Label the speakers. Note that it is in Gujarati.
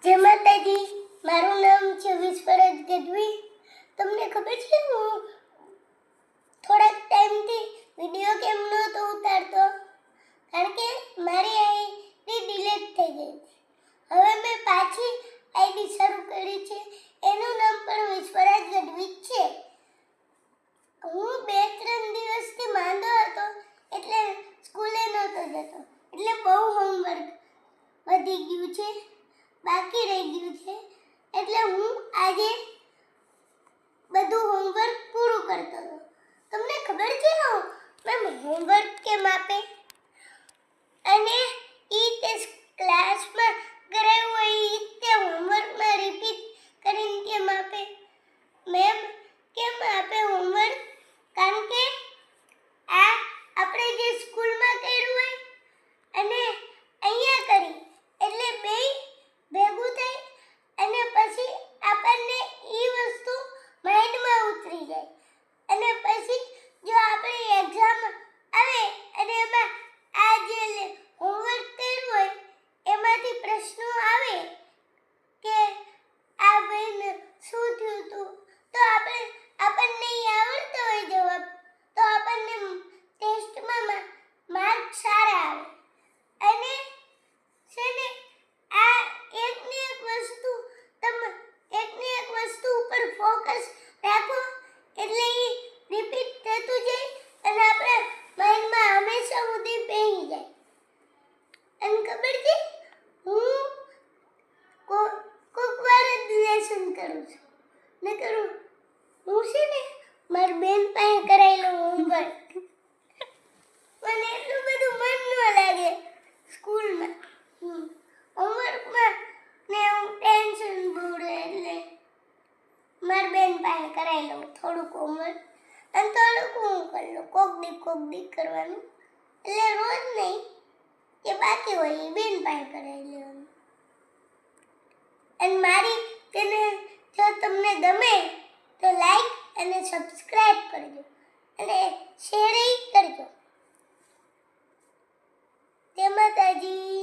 Speaker 1: જય માતાજી, મારું નામ છે વિશ્વરાજ ગઢવી. તમને ખબર છે હું થોડાક ટાઈમથી વિડીયો કેમ નહોતો ઉતારતો? કારણ કે મારી આઈડી ડિલીટ થઈ ગઈ છે. હવે મેં પાછી આઈડી શરૂ કરી છે. એનું નામ પણ વિશ્વરાજ ગઢવી છે. હું 2-3 દિવસથી માંદો હતો, એટલે સ્કૂલે નહોતો જતો. એટલે બહુ હોમવર્ક વધી ગયું છે, બાકી રહી ગયું છે. એટલે હું આજે બધું હોમવર્ક પૂરું કરતો હતો. તમને ખબર છે મેમ હોમવર્ક કેમ આપે? અને તે ક્લાસમાં કરાવ્યું હોય તે હોમવર્કમાં રિપીટ કરીને કેમ આપે? મેમ કેમ આપે હોમવર્ક? કારણ કે આ આપણે જે સ્કૂલમાં કર્યું હોય અને અહીંયા કરી એટલે ભેગું થઈ અને પછી આપણને એ વસ્તુ માઇન્ડમાં ઉતરી જાય. અને પછી જો આપણી એક્ઝામ આવે અને એમાં આ જે હોમવર્ક કર્યું હોય એમાંથી પ્રશ્નો આવે કે આ ભાઈને શું થયું હતું, તો આપણને આવડતો હોય જવાબ, તો આપણને ટેસ્ટમાં માર્ક સારા આવે. અને છે ને આ એકની એક વસ્તુ ઉપર ફોકસ રાખો એટલે એ રિપીટ થતું જાય અને આપણા માઇન્ડમાં હંમેશા સુધી બેસી જાય. અને ખબર છે હું કોક વાર જ લેસન કરું છું. ને કરું હું છે ને મારી બેન પાસે કરાવી લઉં હોમવર્ક. મને એટલું બધું મન ન લાગે સ્કૂલમાં હોમવર્કમાં ને હું ટેન્શન બહુ રહે એટલે મારી બેન પાસે કરાવી લઉં થોડુંક હોમવર્ક. અને થોડુંક હું કરી લઉં, કોક દી કરવાનું. એટલે રોજ નહીં, એ બાકી હોય એ બેન પાસે કરાવી લેવાનું. અને મારી જો તમને ગમે તો લાઈક અને સબસ્ક્રાઇબ કરજો અને શેર કરજો. જય માતાજી.